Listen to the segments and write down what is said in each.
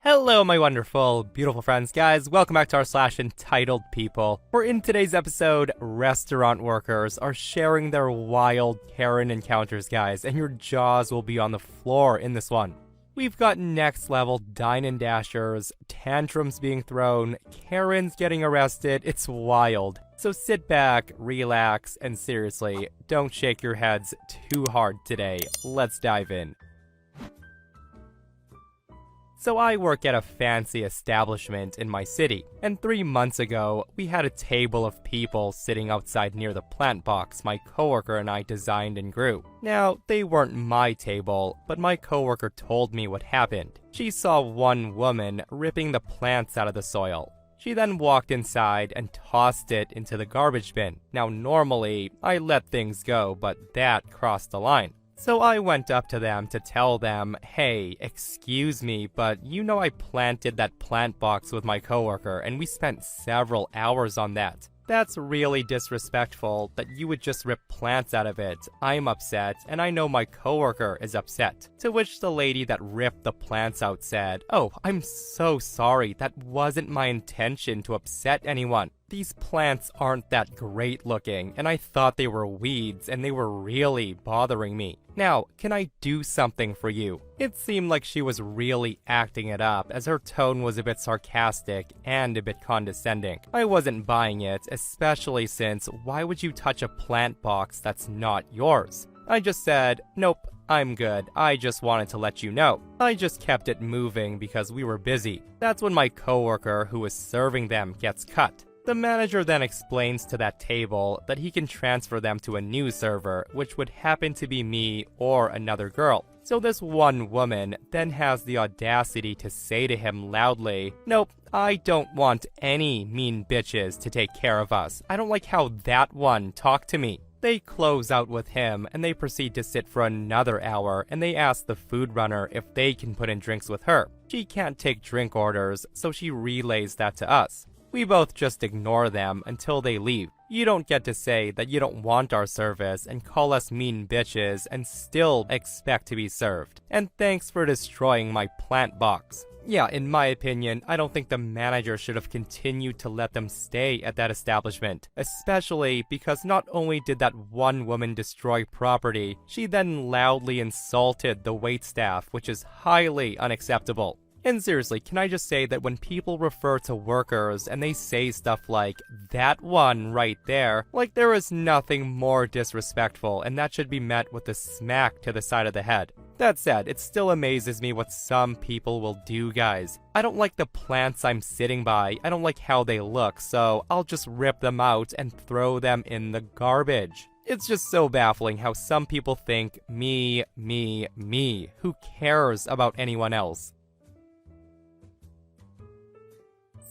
Hello, my wonderful, beautiful friends, guys. Welcome back to our /Entitled People, where in today's episode, restaurant workers are sharing their wild Karen encounters, guys, and your jaws will be on the floor in this one. We've got next level dine and dashers, tantrums being thrown, Karens getting arrested. It's wild. So sit back, relax, and seriously, don't shake your heads too hard today. Let's dive in. So I work at a fancy establishment in my city, and 3 months ago, we had a table of people sitting outside near the plant box my coworker and I designed and grew. Now, they weren't my table, but my coworker told me what happened. She saw one woman ripping the plants out of the soil. She then walked inside and tossed it into the garbage bin. Now, normally, I let things go, but that crossed the line. So I went up to them to tell them, hey, excuse me, but you know I planted that plant box with my coworker and we spent several hours on that. That's really disrespectful that you would just rip plants out of it. I'm upset, and I know my coworker is upset. To which the lady that ripped the plants out said, oh, I'm so sorry, that wasn't my intention to upset anyone. These plants aren't that great looking, and I thought they were weeds, and they were really bothering me. Now, can I do something for you? It seemed like she was really acting it up, as her tone was a bit sarcastic and a bit condescending. I wasn't buying it, especially since why would you touch a plant box that's not yours? I just said, nope, I'm good, I just wanted to let you know. I just kept it moving because we were busy. That's when my coworker who was serving them gets cut. The manager then explains to that table that he can transfer them to a new server, which would happen to be me or another girl. So this one woman then has the audacity to say to him loudly, nope, I don't want any mean bitches to take care of us. I don't like how that one talked to me. They close out with him, and they proceed to sit for another hour, and they ask the food runner if they can put in drinks with her. She can't take drink orders, so she relays that to us. We both just ignore them until they leave. You don't get to say that you don't want our service and call us mean bitches and still expect to be served. And thanks for destroying my plant box. Yeah, in my opinion, I don't think the manager should have continued to let them stay at that establishment. Especially because not only did that one woman destroy property, she then loudly insulted the waitstaff, which is highly unacceptable. And seriously, can I just say that when people refer to workers and they say stuff like, that one right there, like there is nothing more disrespectful, and that should be met with a smack to the side of the head. That said, it still amazes me what some people will do, guys. I don't like the plants I'm sitting by, I don't like how they look, so I'll just rip them out and throw them in the garbage. It's just so baffling how some people think, me, who cares about anyone else?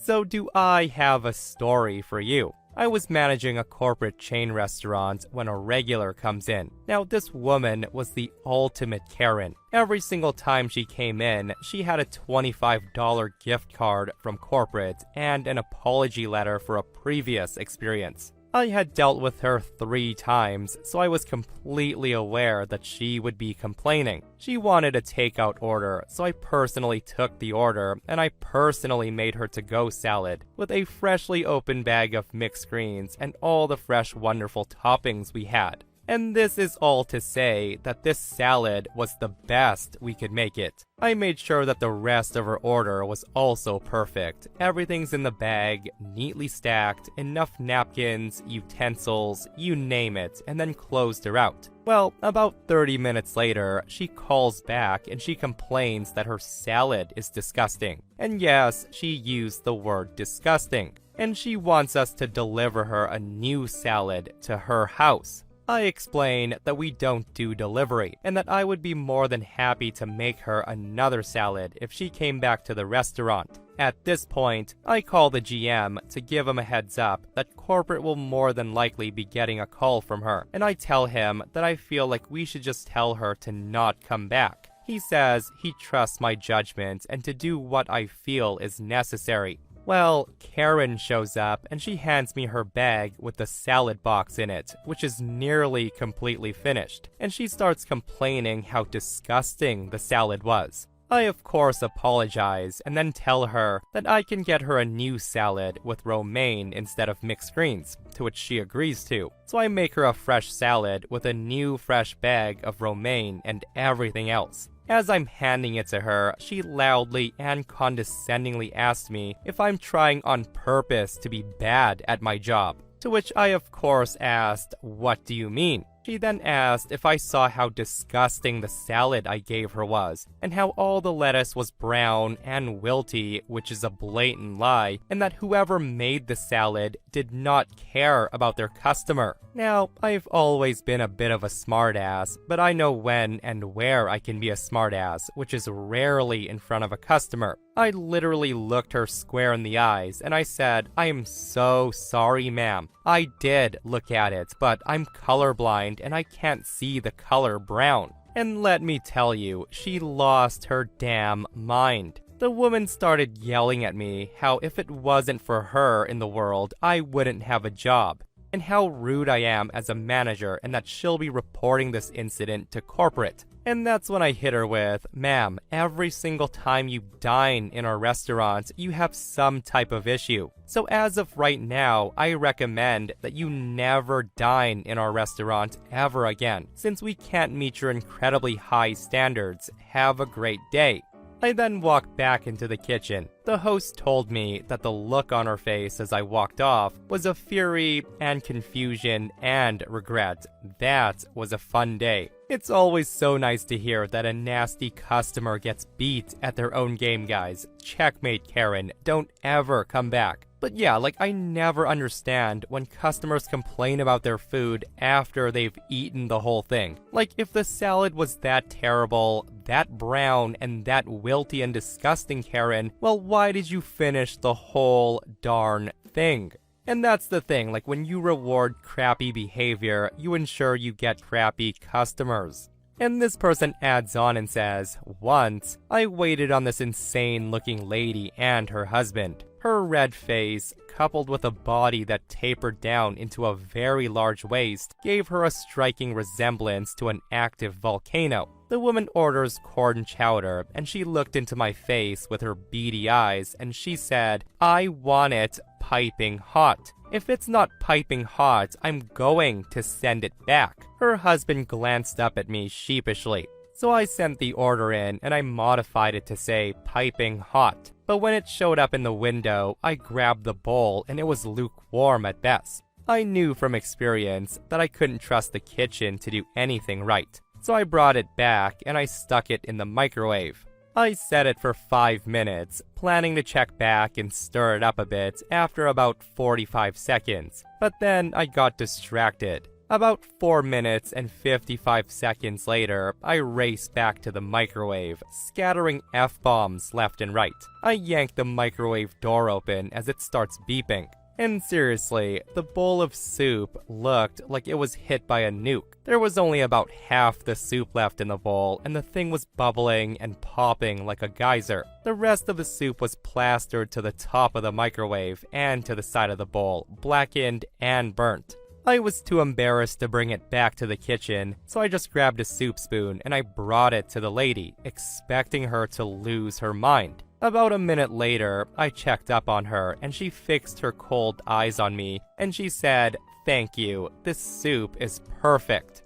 So do I have a story for you? I was managing a corporate chain restaurant when a regular comes in. Now, this woman was the ultimate Karen. Every single time she came in, she had a $25 gift card from corporate and an apology letter for a previous experience. I had dealt with her 3 times, so I was completely aware that she would be complaining. She wanted a takeout order, so I personally took the order, and I personally made her to-go salad with a freshly opened bag of mixed greens and all the fresh, wonderful toppings we had. And this is all to say that this salad was the best we could make it. I made sure that the rest of her order was also perfect. Everything's in the bag, neatly stacked, enough napkins, utensils, you name it, and then closed her out. Well, about 30 minutes later, she calls back and she complains that her salad is disgusting. And yes, she used the word disgusting. And she wants us to deliver her a new salad to her house. I explain that we don't do delivery, and that I would be more than happy to make her another salad if she came back to the restaurant. At this point, I call the GM to give him a heads up that corporate will more than likely be getting a call from her, and I tell him that I feel like we should just tell her to not come back. He says he trusts my judgment and to do what I feel is necessary. Well, Karen shows up and she hands me her bag with the salad box in it, which is nearly completely finished, and she starts complaining how disgusting the salad was. I of course apologize and then tell her that I can get her a new salad with romaine instead of mixed greens, to which she agrees to. So I make her a fresh salad with a new fresh bag of romaine and everything else. As I'm handing it to her, she loudly and condescendingly asks me if I'm trying on purpose to be bad at my job. To which I of course asked, "What do you mean?" She then asked if I saw how disgusting the salad I gave her was, and how all the lettuce was brown and wilty, which is a blatant lie, and that whoever made the salad did not care about their customer. Now, I've always been a bit of a smartass, but I know when and where I can be a smartass, which is rarely in front of a customer. I literally looked her square in the eyes, and I said, "I am so sorry, ma'am. I did look at it, but I'm colorblind and I can't see the color brown." And let me tell you, she lost her damn mind. The woman started yelling at me how if it wasn't for her in the world, I wouldn't have a job, and how rude I am as a manager and that she'll be reporting this incident to corporate. And that's when I hit her with, "Ma'am, every single time you dine in our restaurant, you have some type of issue. So as of right now, I recommend that you never dine in our restaurant ever again, since we can't meet your incredibly high standards. Have a great day." I then walked back into the kitchen. The host told me that the look on her face as I walked off was of fury and confusion and regret. That was a fun day. It's always so nice to hear that a nasty customer gets beat at their own game, guys. Checkmate, Karen. Don't ever come back. But yeah, I never understand when customers complain about their food after they've eaten the whole thing. If the salad was that terrible, that brown, and that wilty and disgusting, Karen, well, why did you finish the whole darn thing? And that's the thing, when you reward crappy behavior, you ensure you get crappy customers. And this person adds on and says, "Once, I waited on this insane-looking lady and her husband. Her red face, coupled with a body that tapered down into a very large waist, gave her a striking resemblance to an active volcano. The woman orders corn chowder, and she looked into my face with her beady eyes, and she said, 'I want it piping hot. If it's not piping hot, I'm going to send it back.' Her husband glanced up at me sheepishly. So I sent the order in, and I modified it to say piping hot. But when it showed up in the window, I grabbed the bowl, and it was lukewarm at best. I knew from experience that I couldn't trust the kitchen to do anything right. So I brought it back, and I stuck it in the microwave. I set it for 5 minutes, planning to check back and stir it up a bit after about 45 seconds. But then I got distracted. About 4 minutes and 55 seconds later, I raced back to the microwave, scattering F-bombs left and right. I yanked the microwave door open as it starts beeping. And seriously, the bowl of soup looked like it was hit by a nuke. There was only about half the soup left in the bowl, and the thing was bubbling and popping like a geyser. The rest of the soup was plastered to the top of the microwave and to the side of the bowl, blackened and burnt. I was too embarrassed to bring it back to the kitchen, so I just grabbed a soup spoon and I brought it to the lady, expecting her to lose her mind. About a minute later, I checked up on her and she fixed her cold eyes on me and she said, "Thank you, this soup is perfect."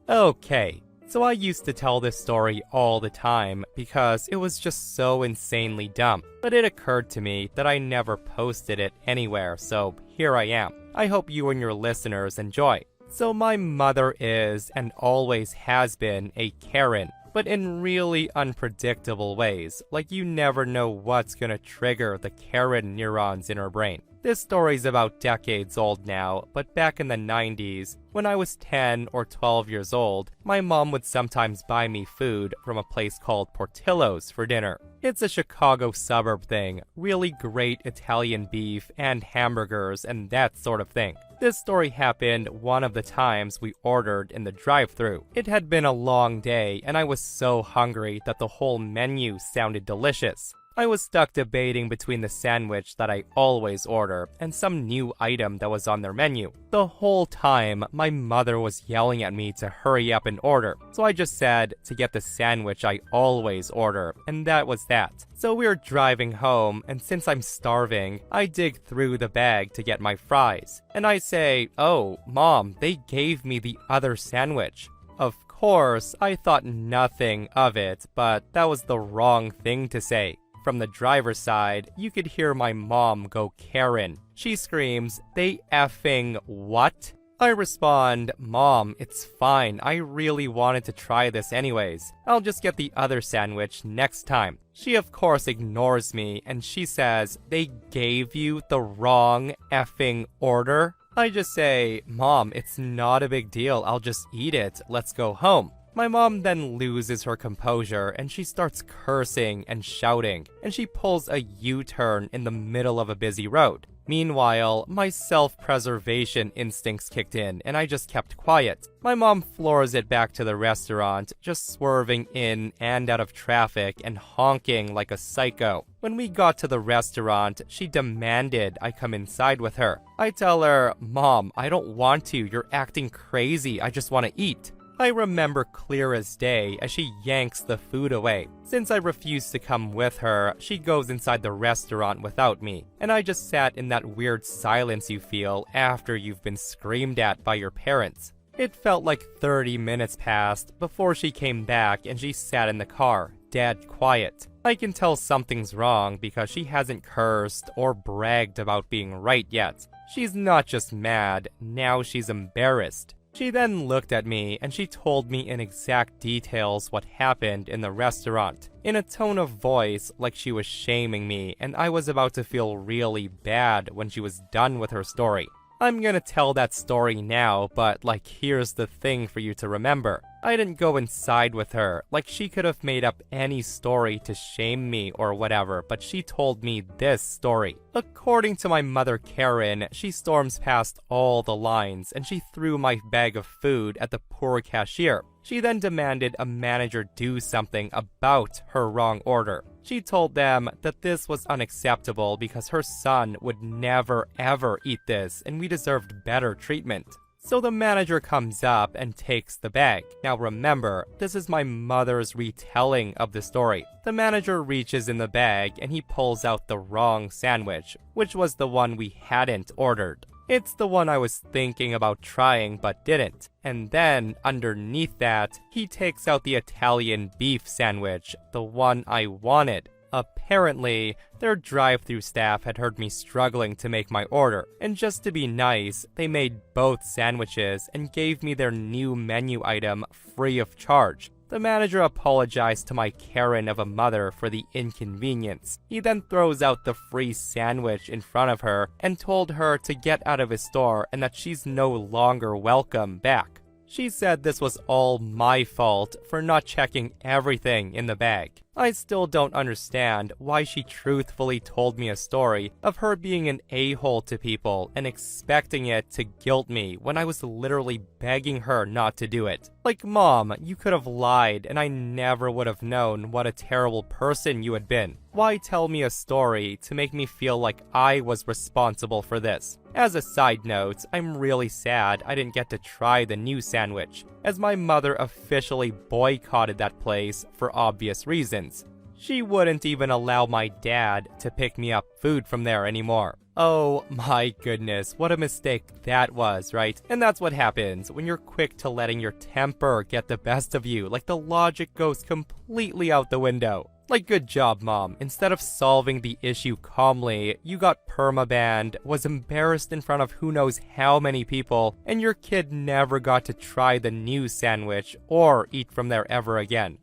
Okay, so I used to tell this story all the time because it was just so insanely dumb. But it occurred to me that I never posted it anywhere, so here I am. I hope you and your listeners enjoy. So my mother is, and always has been, a Karen, but in really unpredictable ways, you never know what's gonna trigger the Karen neurons in her brain. This story's about decades old now, but back in the 90s, when I was 10 or 12 years old, my mom would sometimes buy me food from a place called Portillo's for dinner. It's a Chicago suburb thing, really great Italian beef and hamburgers and that sort of thing. This story happened one of the times we ordered in the drive-thru. It had been a long day and I was so hungry that the whole menu sounded delicious. I was stuck debating between the sandwich that I always order and some new item that was on their menu. The whole time, my mother was yelling at me to hurry up and order, so I just said to get the sandwich I always order, and that was that. So we were driving home, and since I'm starving, I dig through the bag to get my fries. And I say, "Oh, Mom, they gave me the other sandwich." Of course, I thought nothing of it, but that was the wrong thing to say. From the driver's side, you could hear my mom go Karen. She screams, "They effing what?" I respond, "Mom, it's fine. I really wanted to try this anyways. I'll just get the other sandwich next time." She of course ignores me and she says, "They gave you the wrong effing order?" I just say, "Mom, it's not a big deal. I'll just eat it. Let's go home." My mom then loses her composure and she starts cursing and shouting, and she pulls a U-turn in the middle of a busy road. Meanwhile, my self-preservation instincts kicked in and I just kept quiet. My mom floors it back to the restaurant, just swerving in and out of traffic and honking like a psycho. When we got to the restaurant, she demanded I come inside with her. I tell her, "Mom, I don't want to. You're acting crazy. I just want to eat." I remember clear as day as she yanks the food away. Since I refused to come with her, she goes inside the restaurant without me, and I just sat in that weird silence you feel after you've been screamed at by your parents. It felt like 30 minutes passed before she came back and she sat in the car, dead quiet. I can tell something's wrong because she hasn't cursed or bragged about being right yet. She's not just mad, now she's embarrassed. She then looked at me and she told me in exact details what happened in the restaurant, in a tone of voice like she was shaming me, and I was about to feel really bad when she was done with her story. I'm gonna tell that story now, but here's the thing for you to remember. I didn't go inside with her. She could have made up any story to shame me or whatever, but she told me this story. According to my mother Karen, she storms past all the lines and she threw my bag of food at the poor cashier. She then demanded a manager do something about her wrong order. She told them that this was unacceptable because her son would never ever eat this and we deserved better treatment. So the manager comes up and takes the bag. Now remember, this is my mother's retelling of the story. The manager reaches in the bag and he pulls out the wrong sandwich, which was the one we hadn't ordered. It's the one I was thinking about trying but didn't. And then, underneath that, he takes out the Italian beef sandwich, the one I wanted. Apparently, their drive-thru staff had heard me struggling to make my order, and just to be nice, they made both sandwiches and gave me their new menu item free of charge. The manager apologized to my Karen of a mother for the inconvenience. He then throws out the free sandwich in front of her and told her to get out of his store and that she's no longer welcome back. She said this was all my fault for not checking everything in the bag. I still don't understand why she truthfully told me a story of her being an a-hole to people and expecting it to guilt me when I was literally begging her not to do it. Mom, you could have lied and I never would have known what a terrible person you had been. Why tell me a story to make me feel like I was responsible for this? As a side note, I'm really sad I didn't get to try the new sandwich, as my mother officially boycotted that place for obvious reasons. She wouldn't even allow my dad to pick me up food from there anymore. Oh my goodness, what a mistake that was, right? And that's what happens when you're quick to letting your temper get the best of you. The logic goes completely out the window. Good job, Mom. Instead of solving the issue calmly, you got permabanned, was embarrassed in front of who knows how many people, and your kid never got to try the new sandwich or eat from there ever again.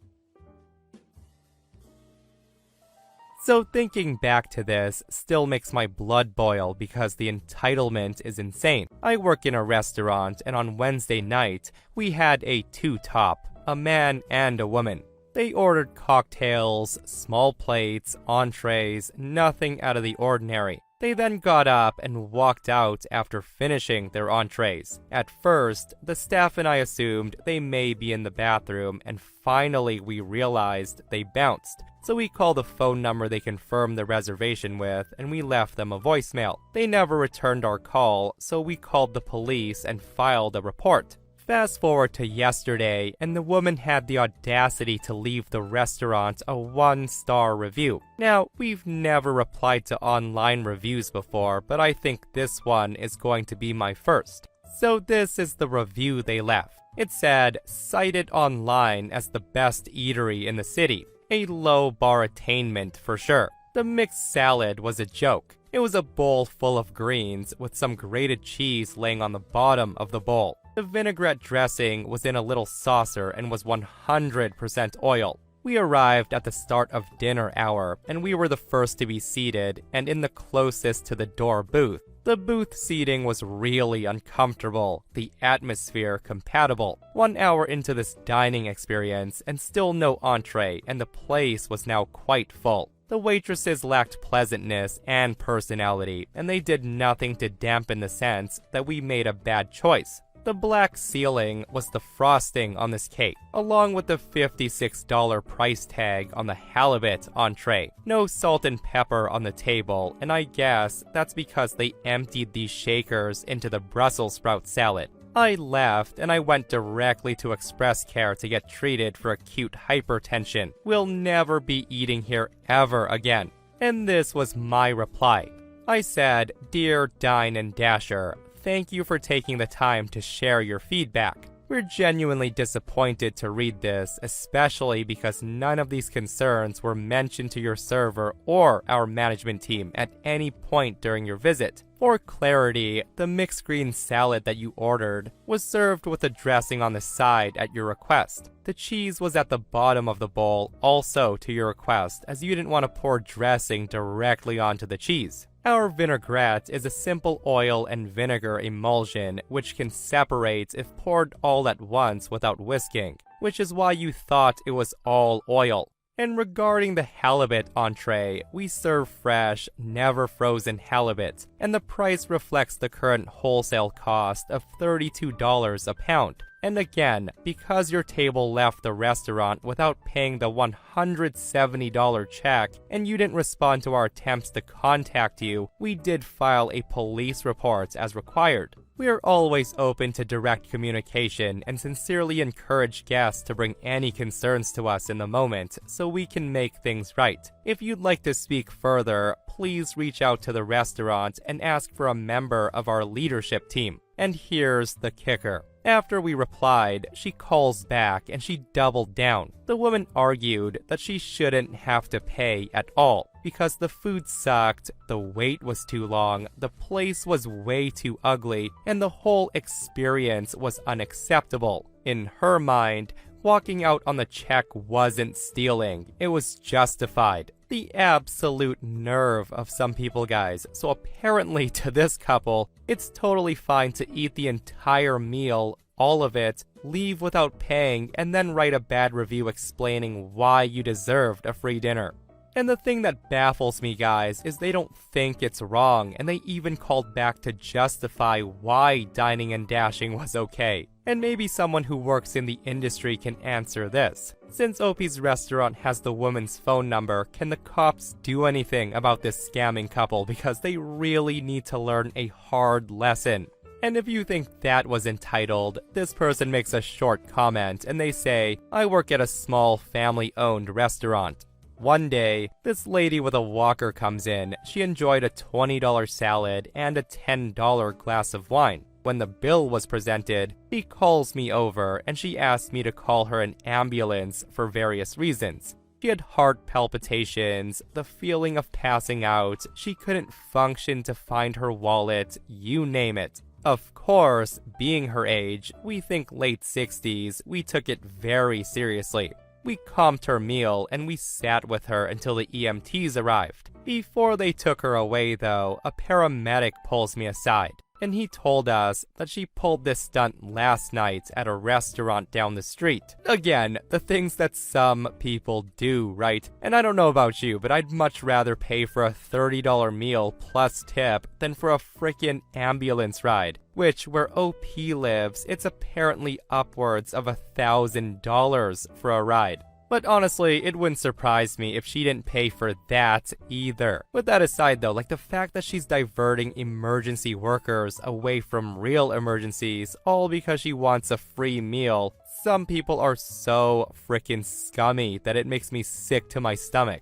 So thinking back to this still makes my blood boil because the entitlement is insane. I work in a restaurant, and on Wednesday night, we had a two-top, a man and a woman. They ordered cocktails, small plates, entrees, nothing out of the ordinary. They then got up and walked out after finishing their entrees. At first, the staff and I assumed they may be in the bathroom, and finally we realized they bounced. So we called the phone number they confirmed the reservation with, and we left them a voicemail. They never returned our call, so we called the police and filed a report. Fast forward to yesterday, and the woman had the audacity to leave the restaurant a 1-star review. Now, we've never replied to online reviews before, but I think this one is going to be my first. So this is the review they left. It said, cited online as the best eatery in the city. A low bar attainment for sure. The mixed salad was a joke. It was a bowl full of greens with some grated cheese laying on the bottom of the bowl. The vinaigrette dressing was in a little saucer and was 100% oil. We arrived at the start of dinner hour, and we were the first to be seated and in the closest to the door booth. The booth seating was really uncomfortable, the atmosphere compatible. 1 hour into this dining experience, and still no entree, and the place was now quite full. The waitresses lacked pleasantness and personality, and they did nothing to dampen the sense that we made a bad choice. The black ceiling was the frosting on this cake, along with the $56 price tag on the halibut entree. No salt and pepper on the table, and I guess that's because they emptied these shakers into the Brussels sprout salad. I left and I went directly to Express Care to get treated for acute hypertension. We'll never be eating here ever again. And this was my reply. I said, "Dear Dine and Dasher, thank you for taking the time to share your feedback. We're genuinely disappointed to read this, especially because none of these concerns were mentioned to your server or our management team at any point during your visit. For clarity, the mixed green salad that you ordered was served with a dressing on the side at your request. The cheese was at the bottom of the bowl, also to your request, as you didn't want to pour dressing directly onto the cheese. Our vinaigrette is a simple oil and vinegar emulsion which can separate if poured all at once without whisking, which is why you thought it was all oil. And regarding the halibut entree, we serve fresh, never frozen halibut, and the price reflects the current wholesale cost of $32 a pound. And again, because your table left the restaurant without paying the $170 check and you didn't respond to our attempts to contact you, we did file a police report as required. We are always open to direct communication and sincerely encourage guests to bring any concerns to us in the moment so we can make things right. If you'd like to speak further, please reach out to the restaurant and ask for a member of our leadership team. And here's the kicker. After we replied, she calls back and she doubled down. The woman argued that she shouldn't have to pay at all because the food sucked, the wait was too long, the place was way too ugly, and the whole experience was unacceptable. In her mind, walking out on the check wasn't stealing, it was justified. The absolute nerve of some people, guys. So apparently to this couple, it's totally fine to eat the entire meal, all of it, leave without paying, and then write a bad review explaining why you deserved a free dinner. And the thing that baffles me, guys, is they don't think it's wrong, and they even called back to justify why dining and dashing was okay. And maybe someone who works in the industry can answer this. Since OP's restaurant has the woman's phone number, can the cops do anything about this scamming couple because they really need to learn a hard lesson? And if you think that was entitled, this person makes a short comment and they say, "I work at a small family-owned restaurant. One day, this lady with a walker comes in. She enjoyed a $20 salad and a $10 glass of wine. When the bill was presented, she calls me over and she asked me to call her an ambulance for various reasons. She had heart palpitations, the feeling of passing out, she couldn't function to find her wallet, you name it. Of course, being her age, we think late 60s, we took it very seriously. We comped her meal and we sat with her until the EMTs arrived. Before they took her away, though, a paramedic pulls me aside, and he told us that she pulled this stunt last night at a restaurant down the street. Again, the things that some people do, right? And I don't know about you, but I'd much rather pay for a $30 meal plus tip than for a frickin' ambulance ride. Which, where OP lives, it's apparently upwards of $1,000 for a ride. But honestly, it wouldn't surprise me if she didn't pay for that either. With that aside though, like the fact that she's diverting emergency workers away from real emergencies all because she wants a free meal, some people are so freaking scummy that it makes me sick to my stomach.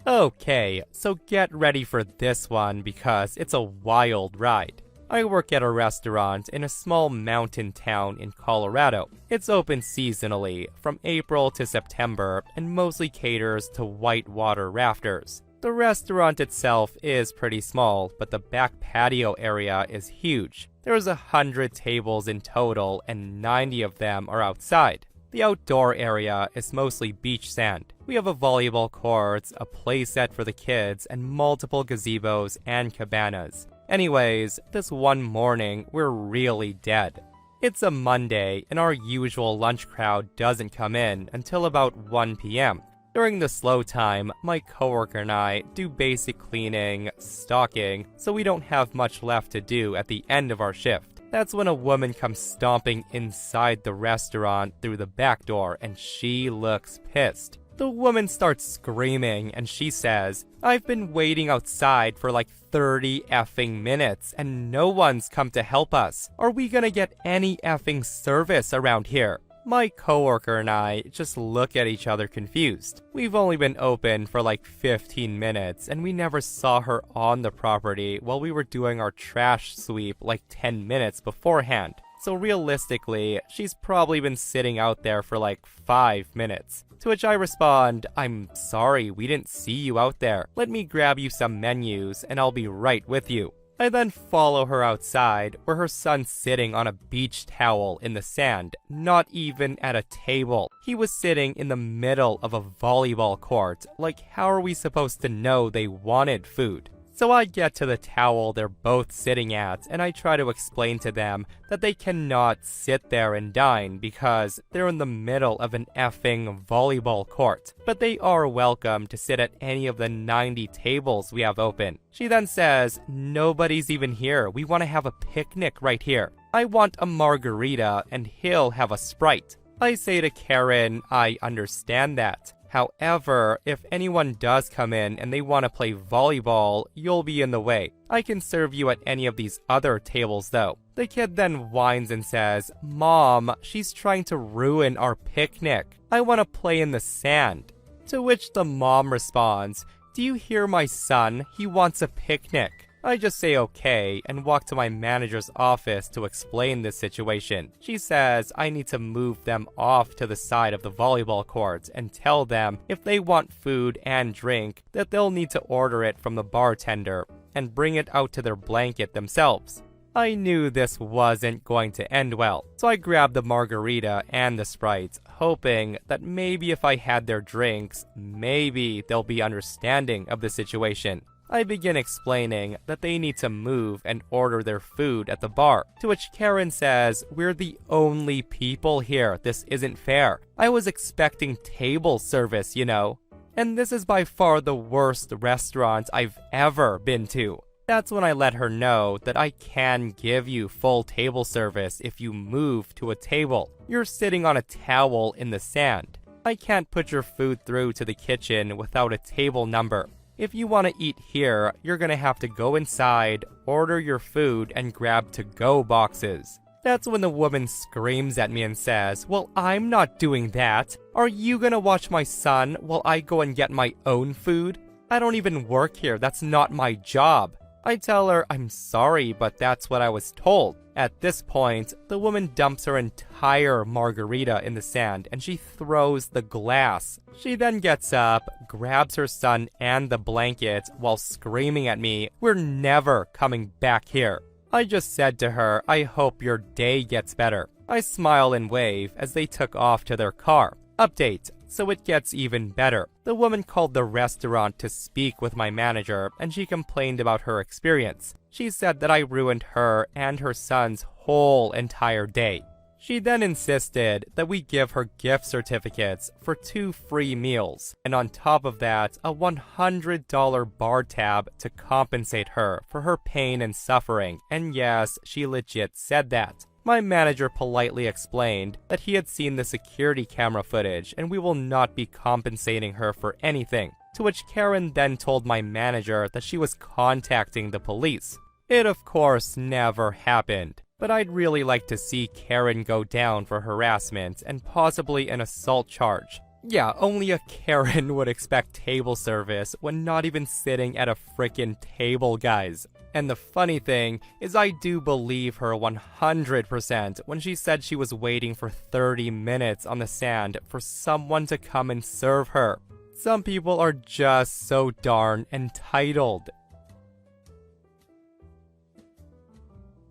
Okay, so get ready for this one because it's a wild ride. I work at a restaurant in a small mountain town in Colorado. It's open seasonally, from April to September, and mostly caters to whitewater rafters. The restaurant itself is pretty small, but the back patio area is huge. There's 100 tables in total, and 90 of them are outside. The outdoor area is mostly beach sand. We have a volleyball court, a play set for the kids, and multiple gazebos and cabanas. Anyways, this one morning, we're really dead. It's a Monday, and our usual lunch crowd doesn't come in until about 1 p.m. During the slow time, my coworker and I do basic cleaning, stocking, so we don't have much left to do at the end of our shift. That's when a woman comes stomping inside the restaurant through the back door, and she looks pissed. The woman starts screaming, and she says, "I've been waiting outside for like 30 effing minutes, and no one's come to help us. Are we gonna get any effing service around here?" My coworker and I just look at each other confused. We've only been open for like 15 minutes, and we never saw her on the property while we were doing our trash sweep like 10 minutes beforehand. So realistically, she's probably been sitting out there for like 5 minutes. To which I respond, "I'm sorry, we didn't see you out there. Let me grab you some menus and I'll be right with you." I then follow her outside, where her son's sitting on a beach towel in the sand, not even at a table. He was sitting in the middle of a volleyball court. Like, how are we supposed to know they wanted food? So I get to the towel they're both sitting at, and I try to explain to them that they cannot sit there and dine because they're in the middle of an effing volleyball court. But they are welcome to sit at any of the 90 tables we have open. She then says, "Nobody's even here. We want to have a picnic right here. I want a margarita and he'll have a Sprite." I say to Karen, I understand that. However, if anyone does come in and they want to play volleyball, you'll be in the way. I can serve you at any of these other tables though. The kid then whines and says, "Mom, she's trying to ruin our picnic. I want to play in the sand." To which the mom responds, "Do you hear my son? He wants a picnic." I just say okay and walk to my manager's office to explain this situation. She says I need to move them off to the side of the volleyball court and tell them if they want food and drink that they'll need to order it from the bartender and bring it out to their blanket themselves. I knew this wasn't going to end well, so I grabbed the margarita and the Sprite, hoping that maybe if I had their drinks, maybe they'll be understanding of the situation. I begin explaining that they need to move and order their food at the bar, to which Karen says, "We're the only people here. This isn't fair. I was expecting table service, you know." And this is by far the worst restaurant I've ever been to. That's when I let her know that I can give you full table service if you move to a table. You're sitting on a towel in the sand. I can't put your food through to the kitchen without a table number. If you want to eat here, you're gonna have to go inside, order your food, and grab to-go boxes. That's when the woman screams at me and says, "Well, I'm not doing that. Are you gonna watch my son while I go and get my own food? I don't even work here. That's not my job." I tell her I'm sorry, but that's what I was told. At this point, the woman dumps her entire margarita in the sand and she throws the glass. She then gets up, grabs her son and the blanket while screaming at me, "We're never coming back here." I just said to her, "I hope your day gets better." I smile and wave as they took off to their car. Update. So it gets even better. The woman called the restaurant to speak with my manager, and she complained about her experience. She said that I ruined her and her son's whole entire day. She then insisted that we give her gift certificates for 2 free meals, and on top of that, a $100 bar tab to compensate her for her pain and suffering. And yes, she legit said that. My manager politely explained that he had seen the security camera footage and we will not be compensating her for anything, to which Karen then told my manager that she was contacting the police. It of course never happened, but I'd really like to see Karen go down for harassment and possibly an assault charge. Yeah, only a Karen would expect table service when not even sitting at a frickin' table, guys. And the funny thing is I do believe her 100% when she said she was waiting for 30 minutes on the sand for someone to come and serve her. Some people are just so darn entitled.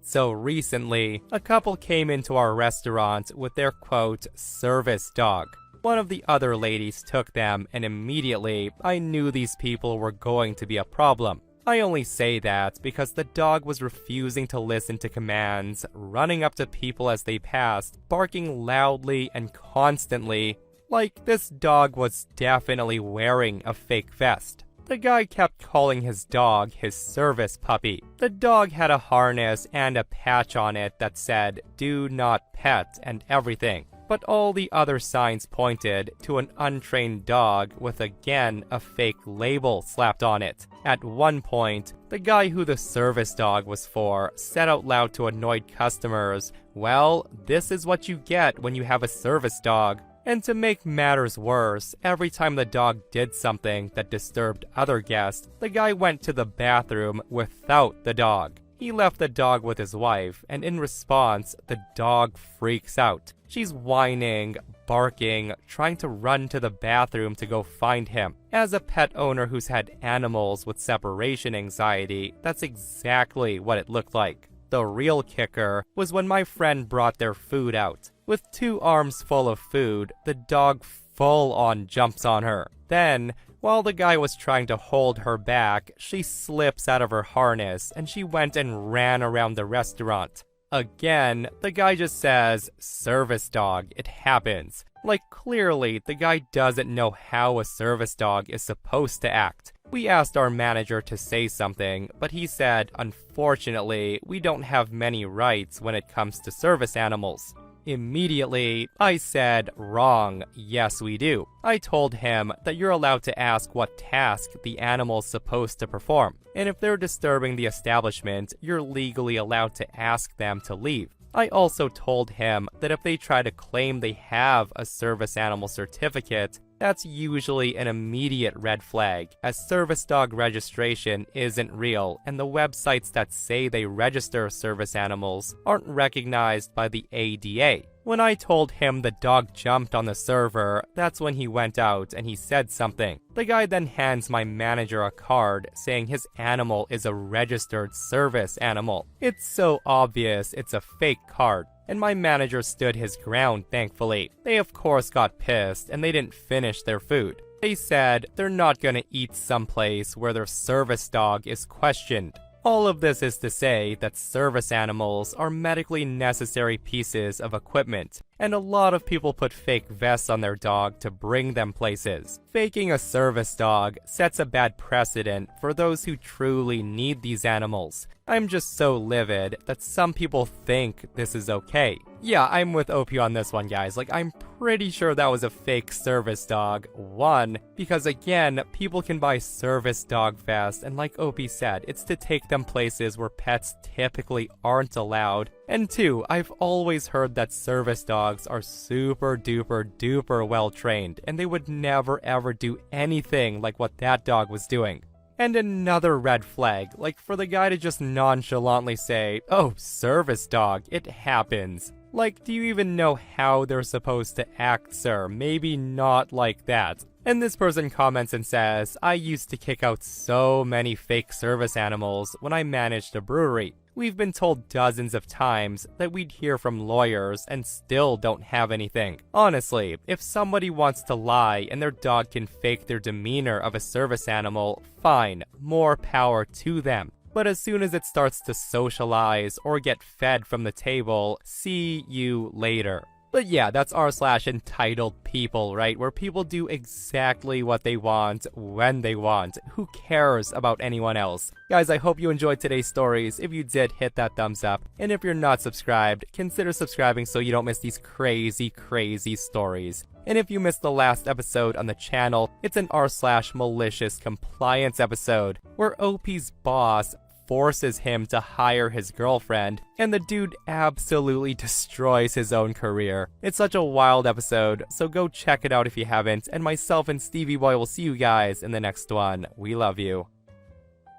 So recently, a couple came into our restaurant with their quote, service dog. One of the other ladies took them, and immediately I knew these people were going to be a problem. I only say that because the dog was refusing to listen to commands, running up to people as they passed, barking loudly and constantly, like this dog was definitely wearing a fake vest. The guy kept calling his dog his service puppy. The dog had a harness and a patch on it that said, "Do not pet," and everything. But all the other signs pointed to an untrained dog with again a fake label slapped on it. At one point, the guy who the service dog was for said out loud to annoyed customers, "Well, this is what you get when you have a service dog." And to make matters worse, every time the dog did something that disturbed other guests, the guy went to the bathroom without the dog. He left the dog with his wife, and in response, the dog freaks out. She's whining, barking, trying to run to the bathroom to go find him. As a pet owner who's had animals with separation anxiety, that's exactly what it looked like. The real kicker was when my friend brought their food out. With 2 arms full of food, the dog full-on jumps on her. Then, while the guy was trying to hold her back, she slips out of her harness and she went and ran around the restaurant. Again, the guy just says, "Service dog, it happens." Like clearly, the guy doesn't know how a service dog is supposed to act. We asked our manager to say something, but he said, "Unfortunately, we don't have many rights when it comes to service animals." Immediately, I said, "Wrong, yes we do." I told him that you're allowed to ask what task the animal's supposed to perform, and if they're disturbing the establishment, you're legally allowed to ask them to leave. I also told him that if they try to claim they have a service animal certificate, that's usually an immediate red flag, as service dog registration isn't real, and the websites that say they register service animals aren't recognized by the ADA. When I told him the dog jumped on the server, that's when he went out and he said something. The guy then hands my manager a card saying his animal is a registered service animal. It's so obvious it's a fake card. And my manager stood his ground, thankfully. They of course got pissed and they didn't finish their food. They said they're not gonna eat someplace where their service dog is questioned. All of this is to say that service animals are medically necessary pieces of equipment, and a lot of people put fake vests on their dog to bring them places. Faking a service dog sets a bad precedent for those who truly need these animals. I'm just so livid that some people think this is okay. Yeah, I'm with OP on this one, guys. Like, I'm pretty sure that was a fake service dog. 1, because again, people can buy service dog vests, and like OP said, it's to take them places where pets typically aren't allowed. And 2, I've always heard that service dogs are super duper duper well trained, and they would never ever do anything like what that dog was doing. And another red flag, like for the guy to just nonchalantly say, "Oh, service dog, it happens." Like, do you even know how they're supposed to act, sir? Maybe not like that. And this person comments and says, "I used to kick out so many fake service animals when I managed a brewery. We've been told dozens of times that we'd hear from lawyers and still don't have anything. Honestly, if somebody wants to lie and their dog can fake their demeanor of a service animal, fine, more power to them. But as soon as it starts to socialize or get fed from the table, see you later." But yeah, that's r/entitled people, right? Where people do exactly what they want, when they want. Who cares about anyone else? Guys, I hope you enjoyed today's stories. If you did, hit that thumbs up. And if you're not subscribed, consider subscribing so you don't miss these crazy, crazy stories. And if you missed the last episode on the channel, it's an r/malicious compliance episode, where OP's boss forces him to hire his girlfriend, and the dude absolutely destroys his own career. It's such a wild episode, so go check it out if you haven't, and myself and Stevie Boy will see you guys in the next one. We love you.